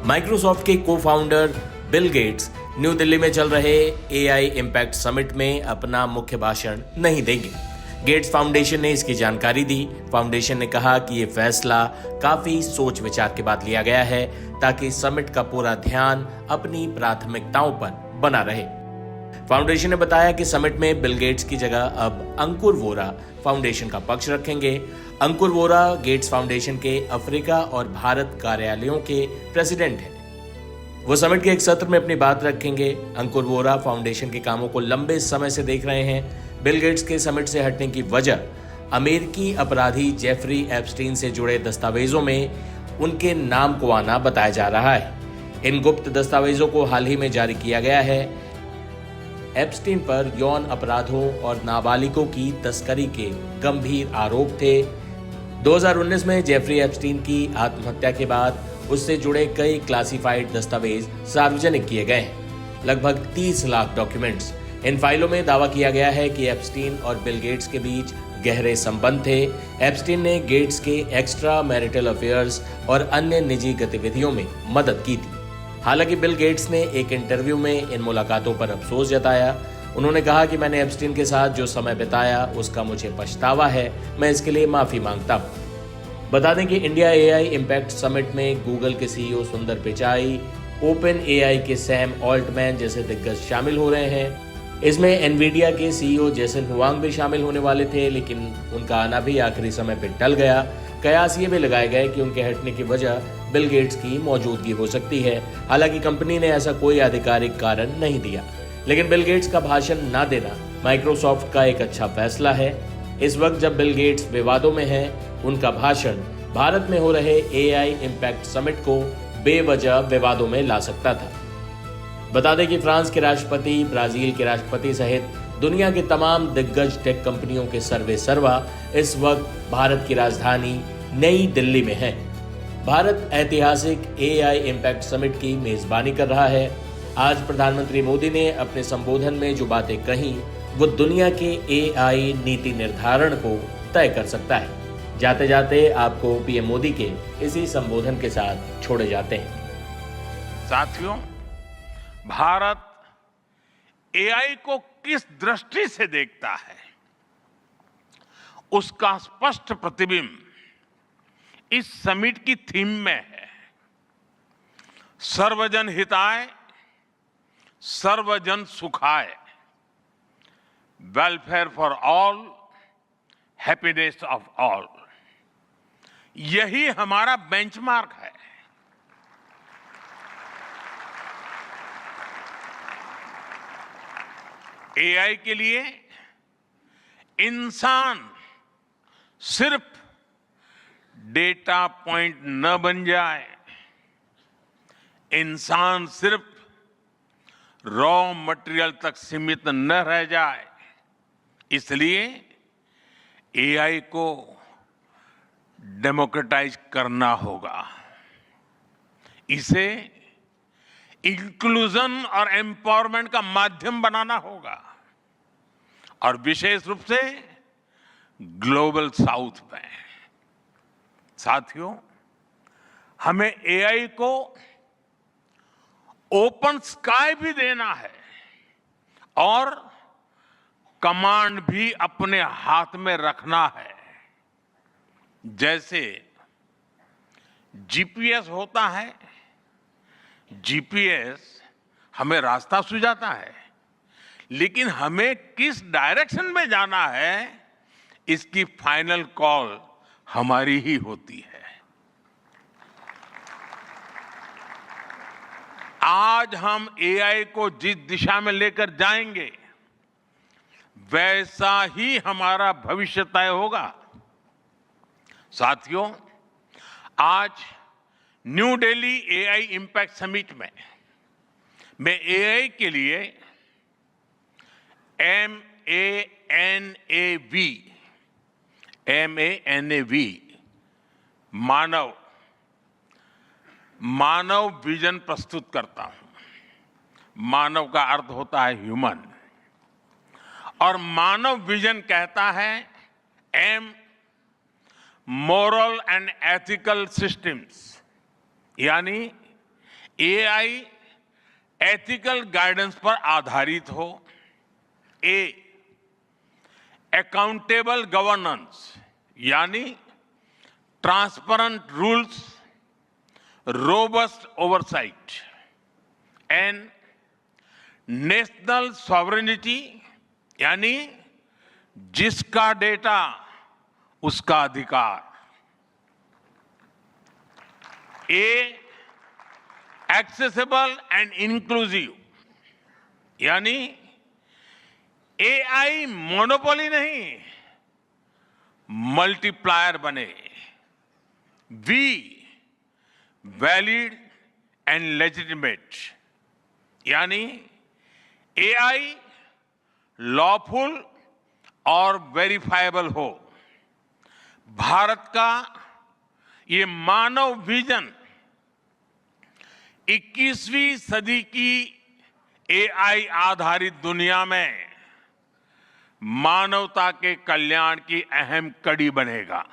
Microsoft के को founder Bill Gates new Delhi में चल रहे एआई इम्पैक्ट समिट में अपना मुख्य भाषण नहीं देंगे। गेट्स फाउंडेशन ने इसकी जानकारी दी। फाउंडेशन ने कहा कि ये फैसला काफी सोच विचार के बाद लिया गया है ताकि समिट का पूरा ध्यान अपनी प्राथमिकताओं पर बना रहे। फाउंडेशन ने बताया कि समिट में बिल गेट्स की जगह अब अंकुर वोरा फाउंडेशन का पक्ष रखेंगे। अंकुर वोरा गेट्स फाउंडेशन के अफ्रीका और भारत कार्यालयों के प्रेसिडेंट हैं। वो समिट के एक सत्र में अपनी बात रखेंगे। अंकुर वोरा फाउंडेशन के कामों को लंबे समय से देख रहे हैं। बिल गेट्स के समिट से हटने की वजह अमेरिकी अपराधी जेफरी एप्स्टीन से जुड़े दस्तावेजों में उनके नाम को आना बताया जा रहा है। इन गुप्त दस्तावेजों को हाल ही में जारी किया गया है। एप्स्टीन पर यौन अपराधों और नाबालिगों की तस्करी के गंभीर आरोप थे। 2019 में जेफरी एप्स्टीन की आत्महत्या के बाद उससे जुड़े कई क्लासिफाइड दस्तावेज सार्वजनिक किए गए हैं, लगभग 30 लाख डॉक्यूमेंट्स। इन फाइलों में दावा किया गया है कि एप्स्टीन और बिल गेट्स के बीच गहरे संबंध थे। एप्स्टीन ने गेट्स के एक्स्ट्रा मैरिटल अफेयर्स और अन्य निजी गतिविधियों में मदद की थी। हालांकि बिल गेट्स ने एक इंटरव्यू में इन मुलाकातों पर अफसोस जताया। उन्होंने कहा कि मैंने एप्स्टीन के साथ जो समय बिताया उसका मुझे पछतावा है, मैं इसके लिए माफी मांगता हूं। बता दें कि इंडिया एआई इम्पैक्ट समिट में गूगल के सीईओ सुंदर पिचाई, ओपन एआई के सैम ऑल्टमैन जैसे दिग्गज शामिल हो रहे हैं। इसमें एनवीडिया के सीईओ जेसन हुआंग भी शामिल होने वाले थे, लेकिन उनका आना भी आखिरी समय पर टल गया। कयास ये भी लगाए गए कि उनके हटने की वजह बिल गेट्स की मौजूदगी हो सकती है। हालांकि कंपनी ने ऐसा कोई आधिकारिक कारण नहीं दिया, लेकिन बिल गेट्स का भाषण न देना माइक्रोसॉफ्ट का एक अच्छा फैसला है। इस वक्त जब बिल गेट्स विवादों में हैं, उनका भाषण भारत में हो रहे एआई इम्पैक्ट समिट को बेवजह विवादों में ला सकता था। बता दें कि फ्रांस के राष्ट्रपति, ब्राजील के राष्ट्रपति सहित दुनिया के तमाम दिग्गज टेक कंपनियों के सर्वे सर्वा इस वक्त भारत की राजधानी नई दिल्ली में हैं। भारत ऐतिहासिक एआई इम्पैक्ट समिट की मेजबानी कर रहा है। आज प्रधानमंत्री मोदी ने अपने संबोधन में जो बातें कही वो दुनिया के एआई नीति निर्धारण को तय कर सकता है। जाते जाते आपको पीएम मोदी के इसी संबोधन के साथ छोड़े जाते हैं। साथियों, भारत एआई को किस दृष्टि से देखता है, उसका स्पष्ट प्रतिबिंब इस समिट की थीम में है। सर्वजन हिताय, सर्वजन सुखाय, welfare for all, happiness of all. यही हमारा बेंचमार्क है। एआई के लिए इंसान सिर्फ डेटा पॉइंट न बन जाए, इंसान सिर्फ रॉ मटेरियल तक सीमित न रह जाए। इसलिए एआई को डेमोक्रेटाइज करना होगा, इसे इंक्लूजन और एम्पावरमेंट का माध्यम बनाना होगा, और विशेष रूप से ग्लोबल साउथ में। साथियों, हमें एआई को ओपन स्काई भी देना है और कमांड भी अपने हाथ में रखना है। जैसे जीपीएस होता है, जीपीएस हमें रास्ता सुझाता है, लेकिन हमें किस डायरेक्शन में जाना है इसकी फाइनल कॉल हमारी ही होती है। आज हम एआई को जिस दिशा में लेकर जाएंगे वैसा ही हमारा भविष्य तय होगा। साथियों, आज new Delhi AI impact summit में मैं एआई के लिए MANAV मानव विजन प्रस्तुत करता हूं। मानव का अर्थ होता है ह्यूमन, और मानव विजन कहता है M moral and ethical systems, यानी एआई एथिकल गाइडेंस पर आधारित हो, अकाउंटेबल गवर्नेंस यानी transparent rules, robust oversight and national sovereignty यानी जिसका डेटा उसका अधिकार। एक्सेसिबल एंड इंक्लूसिव यानी एआई मोनोपोली नहीं, मल्टीप्लायर बने। वैलिड एंड लेजिटिमेट यानी एआई लॉफुल और वेरीफाइबल हो। भारत का ये मानव विजन 21वीं सदी की एआई आधारित दुनिया में मानवता के कल्याण की अहम कड़ी बनेगा।